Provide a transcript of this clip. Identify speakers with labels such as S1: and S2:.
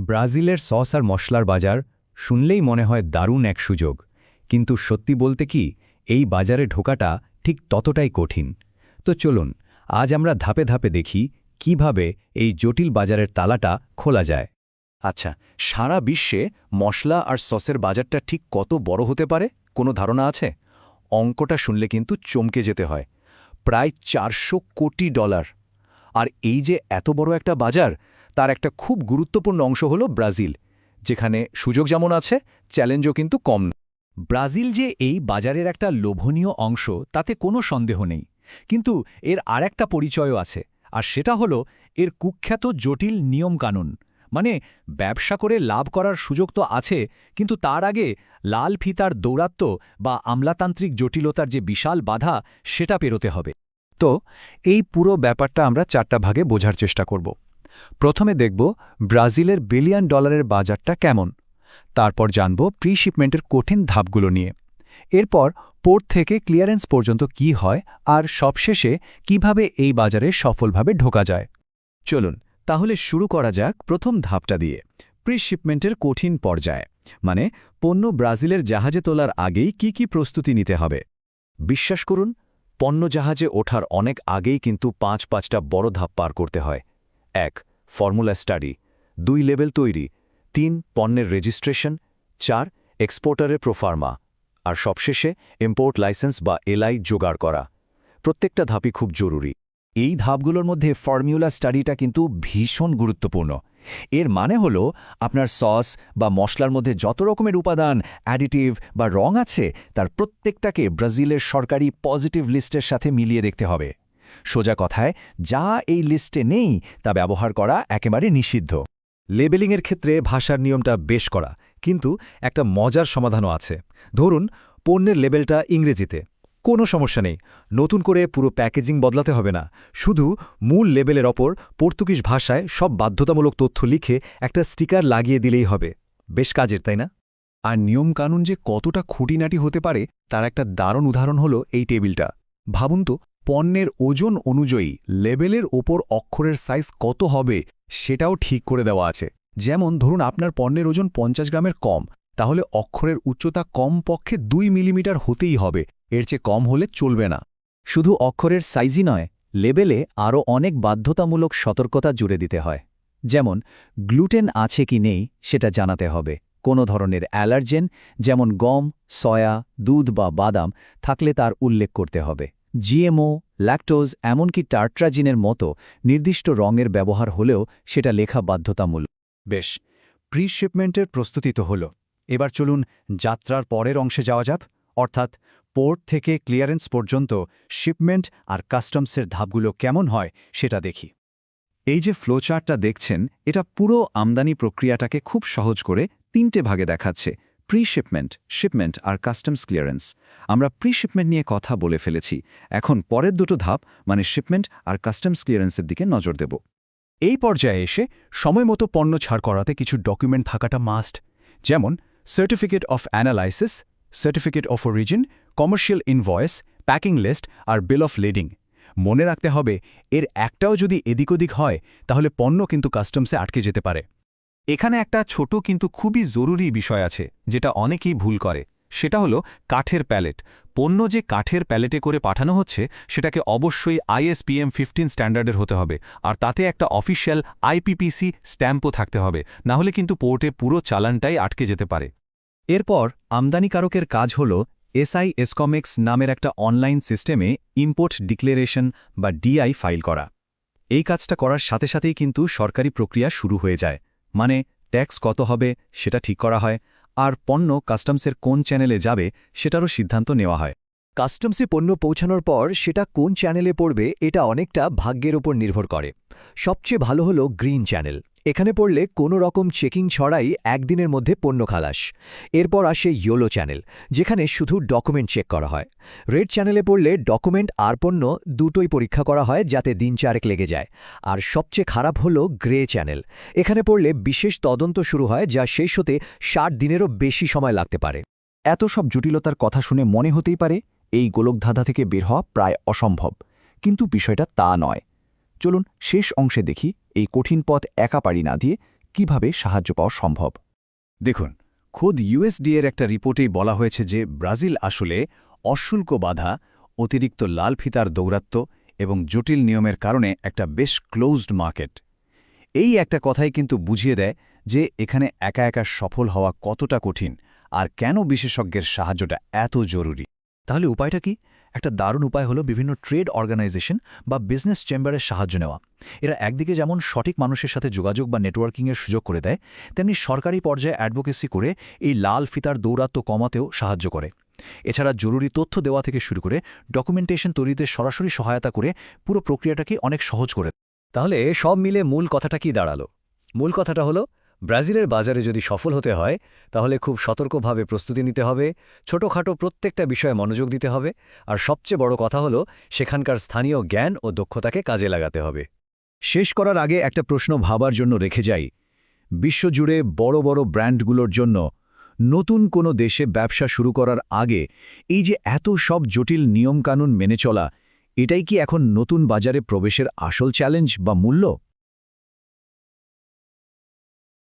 S1: ব্রাজিলের সস আর মশলার বাজার শুনলেই মনে হয় দারুণ এক সুযোগ, কিন্তু সত্যি বলতে কি এই বাজারে ঢোকাটা ঠিক ততটাই কঠিন। তো চলুন আজ আমরা ধাপে ধাপে দেখি কিভাবে এই জটিল বাজারের তালাটা খোলা যায়।
S2: আচ্ছা, সারা বিশ্বে মশলা আর সসের বাজারটা ঠিক কত বড় হতে পারে কোনো ধারণা আছে? অঙ্কটা শুনলে কিন্তু চমকে যেতে হয়। প্রায় $400 কোটি। আর এই যে এত বড় একটা বাজার, তার একটা খুব গুরুত্বপূর্ণ অংশ হলো ব্রাজিল, যেখানে সুযোগ যেমন আছে, চ্যালেঞ্জও কিন্তু কম না।
S3: ব্রাজিল যে এই বাজারের একটা লোভনীয় অংশ তাতে কোনো সন্দেহ নেই, কিন্তু এর আরেকটা পরিচয়ও আছে, আর সেটা হলো এর কুখ্যাত জটিল নিয়মকানুন। মানে ব্যবসা করে লাভ করার সুযোগ তো আছে, কিন্তু তার আগে লাল ফিতার দৌরাত্ম্য বা আমলাতান্ত্রিক জটিলতার যে বিশাল বাধা, সেটা পেরোতে হবে। তো এই পুরো ব্যাপারটা আমরা 4টা ভাগে বোঝার চেষ্টা করব। প্রথমে দেখব ব্রাজিলের বিলিয়ন ডলারের বাজারটা কেমন, তারপর জানব প্রি শিপমেন্টের কঠিন ধাপগুলো নিয়ে, এরপর পোর্ট থেকে ক্লিয়ারেন্স পর্যন্ত কি হয়, আর সবশেষে কিভাবে এই বাজারে সফলভাবে ঢোকা যায়।
S2: চলুন তাহলে শুরু করা যাক প্রথম ধাপটা দিয়ে, প্রি শিপমেন্টের কঠিন পর্যায়ে। মানে পণ্য ব্রাজিলের জাহাজে তোলার আগেই কি প্রস্তুতি নিতে হবে। বিশ্বাস করুন, পণ্য জাহাজে ওঠার অনেক আগেই কিন্তু 5টা বড় ধাপ পার করতে হয়। 1. Formula study, 2. লেবেল তৈরি, 3. পণ্যের রেজিস্ট্রেশন, 4. এক্সপোর্টারের প্রোফার্মা, আর সবশেষে ইম্পোর্ট লাইসেন্স বা এলআই জোগাড় করা। প্রত্যেকটা ধাপই খুব জরুরি।
S3: এই ধাপগুলোর মধ্যে ফর্মুলা স্টাডিটা কিন্তু ভীষণ গুরুত্বপূর্ণ। এর মানে হলো আপনার সস বা মশলার মধ্যে যত রকমের উপাদান, অ্যাডিটিভ বা রং আছে, তার প্রত্যেকটাকে ব্রাজিলের সরকারি পজিটিভ লিস্টের সাথে মিলিয়ে দেখতে হবে। সোজা কথায়, যা এই লিস্টে নেই তা ব্যবহার করা একেবারে নিষিদ্ধ।
S2: লেবেলিংয়ের ক্ষেত্রে ভাষার নিয়মটা বেশ করা, কিন্তু একটা মজার সমাধানও আছে। ধরুন পণ্যের লেবেলটা ইংরেজিতে, কোনো সমস্যা নেই, নতুন করে পুরো প্যাকেজিং বদলাতে হবে না। শুধু মূল লেবেলের ওপর পর্তুগিজ ভাষায় সব বাধ্যতামূলক তথ্য লিখে একটা স্টিকার লাগিয়ে দিলেই হবে। বেশ কাজের, তাই না? আর নিয়মকানুন যে কতটা খুঁটিনাটি হতে পারে তার একটা দারুণ উদাহরণ হলো এই টেবিলটা। ভাবুন তো, পণ্যের ওজন অনুযায়ী লেবেলের ওপর অক্ষরের সাইজ কত হবে সেটাও ঠিক করে দেওয়া আছে। যেমন ধরুন আপনার পণ্যের ওজন 50 গ্রামের কম, তাহলে অক্ষরের উচ্চতা কমপক্ষে 2 মিলিমিটার হতেই হবে, এর চেয়ে কম হলে চলবে না।
S4: শুধু অক্ষরের সাইজই নয়, লেবেলে আরও অনেক বাধ্যতামূলক সতর্কতা জুড়ে দিতে হয়। যেমন গ্লুটেন আছে কি নেই সেটা জানাতে হবে, কোনো ধরনের অ্যালার্জেন যেমন গম, সয়া, দুধ বা বাদাম থাকলে তার উল্লেখ করতে হবে। জিএমও, ল্যাকটোজ, এমনকি টার্ট্রাজিনের মতো নির্দিষ্ট রঙের ব্যবহার হলেও সেটা লেখা বাধ্যতামূলক।
S2: বেশ, প্রি শিপমেন্টের প্রস্তুতি তো হলো। এবার চলুন যাত্রার পরের অংশে যাওয়া যাক, অর্থাৎ পোর্ট থেকে ক্লিয়ারেন্স পর্যন্ত শিপমেন্ট আর কাস্টমসের ধাপগুলো কেমন হয় সেটা দেখি। এই যে ফ্লোচার্টটা দেখছেন, এটা পুরো আমদানি প্রক্রিয়াটাকে খুব সহজ করে 3টে ভাগে দেখাচ্ছে: প্রি শিপমেন্ট, শিপমেন্ট আর কাস্টমস ক্লিয়ারেন্স। আমরা প্রি শিপমেন্ট নিয়ে কথা বলে ফেলেছি, এখন পরের দুটো ধাপ মানে শিপমেন্ট আর কাস্টমস ক্লিয়ারেন্সের দিকে নজর দেব।
S3: এই পর্যায়ে এসে সময়মতো পণ্য ছাড় করাতে কিছু ডকুমেন্ট থাকাটা মাস্ট, যেমন certificate of analysis, certificate of origin, commercial invoice, packing list আর বিল অফ লেডিং। মনে রাখতে হবে, এর একটাও যদি এদিক ওদিক হয় তাহলে পণ্য কিন্তু কাস্টমসে আটকে যেতে পারে। এখানে একটা ছোট কিন্তু খুবই জরুরি বিষয় আছে যেটা অনেকেই ভুল করে, সেটা হলো কাঠের প্যালেট। পণ্য যে কাঠের প্যালেটে করে পাঠানো হচ্ছে সেটাকে অবশ্যই ISPM 15 স্ট্যান্ডার্ডের হতে হবে, আর তাতে একটা অফিসিয়াল IPPC স্ট্যাম্পও থাকতে হবে, না হলে কিন্তু পোর্টে পুরো চালানটাই আটকে যেতে পারে।
S2: এরপর আমদানিকারকের কাজ হল SI এসকমেক্স নামের একটা অনলাইন সিস্টেমে ইম্পোর্ট ডিক্লারেশন বা DI ফাইল করা। এই কাজটা করার সাথে সাথেই কিন্তু সরকারি প্রক্রিয়া শুরু হয়ে যায়। মানে ট্যাক্স কত হবে সেটা ঠিক করা হয়, আর পণ্য কাস্টমসের কোন চ্যানেলে যাবে সেটারও সিদ্ধান্ত নেওয়া হয়।
S4: কাস্টমসে পণ্য পৌঁছানোর পর সেটা কোন চ্যানেলে পড়বে এটা অনেকটা ভাগ্যের ওপর নির্ভর করে। সবচেয়ে ভালো হলো গ্রিন চ্যানেল। এখানে পড়লে কোনো রকম চেকিং ছড়াই একদিনের মধ্যে পণ্য খালাস। এরপর আসে ইয়েলো চ্যানেল, যেখানে শুধু ডকুমেন্ট চেক করা হয়। রেড চ্যানেলে পড়লে ডকুমেন্ট আর পণ্য দুটোই পরীক্ষা করা হয় যাতে দিন চারেক লেগে যায়। আর সবচেয়ে খারাপ হলো গ্রে চ্যানেল। এখানে পড়লে বিশেষ তদন্ত শুরু হয়, যা শেষ হতে 60 দিনেরও বেশি সময় লাগতে পারে।
S3: এত সব জটিলতার কথা শুনে মনে হতেই পারে এই গোলকধাঁধা থেকে বের হওয়া প্রায় অসম্ভব, কিন্তু বিষয়টা তা নয়। চলুন শেষ অংশে দেখি এই কঠিন পথ একা পাড়ি না দিয়ে কিভাবে সাহায্য পাওয়া সম্ভব?
S1: দেখুন, খোদ ইউএসডিএর একটা রিপোর্টেই বলা হয়েছে যে ব্রাজিল আসলে অশুল্ক বাধা, অতিরিক্ত লাল ফিতার দৌরাত্ম্য এবং জটিল নিয়মের কারণে একটা বেশ ক্লোজড মার্কেট। এই একটা কথাই কিন্তু বুঝিয়ে দেয় যে এখানে একা একা সফল হওয়া কতটা কঠিন আর কেন বিশেষজ্ঞের সাহায্যটা এত জরুরি।
S3: তাহলে উপায়টা কি? একটা দারুণ উপায় হলো বিভিন্ন ট্রেড অর্গানাইজেশন বা বিজনেস চেম্বারের সাহায্য নেওয়া। এরা একদিকে যেমন সঠিক মানুষের সাথে যোগাযোগ বা নেটওয়ার্কিংয়ের সুযোগ করে দেয়, তেমনি সরকারি পর্যায়ে অ্যাডভোকেসি করে এই লাল ফিতার দৌরাত্ম্য কমাতেও সাহায্য করে। এছাড়া জরুরি তথ্য দেওয়া থেকে শুরু করে ডকুমেন্টেশন তৈরিতে সরাসরি সহায়তা করে পুরো প্রক্রিয়াটাকে অনেক সহজ করে।
S4: তাহলে সব মিলে মূল কথাটা কি দাঁড়ালো? মূল কথাটা হলো, ব্রাজিলের বাজারে যদি সফল হতে হয় তাহলে খুব সতর্কভাবে প্রস্তুতি নিতে হবে, ছোটখাটো প্রত্যেকটা বিষয়ে মনোযোগ দিতে হবে, আর সবচেয়ে বড় কথা হলো সেখানকার স্থানীয় জ্ঞান ও দক্ষতাকে কাজে লাগাতে হবে।
S1: শেষ করার আগে একটা প্রশ্ন ভাবার জন্য রেখে যাই। বিশ্বজুড়ে বড় বড় ব্র্যান্ডগুলোর জন্য নতুন কোনো দেশে ব্যবসা শুরু করার আগে এই যে এত সব জটিল নিয়মকানুন মেনে চলা, এটাই কি এখন নতুন বাজারে প্রবেশের আসল চ্যালেঞ্জ বা মূল্য?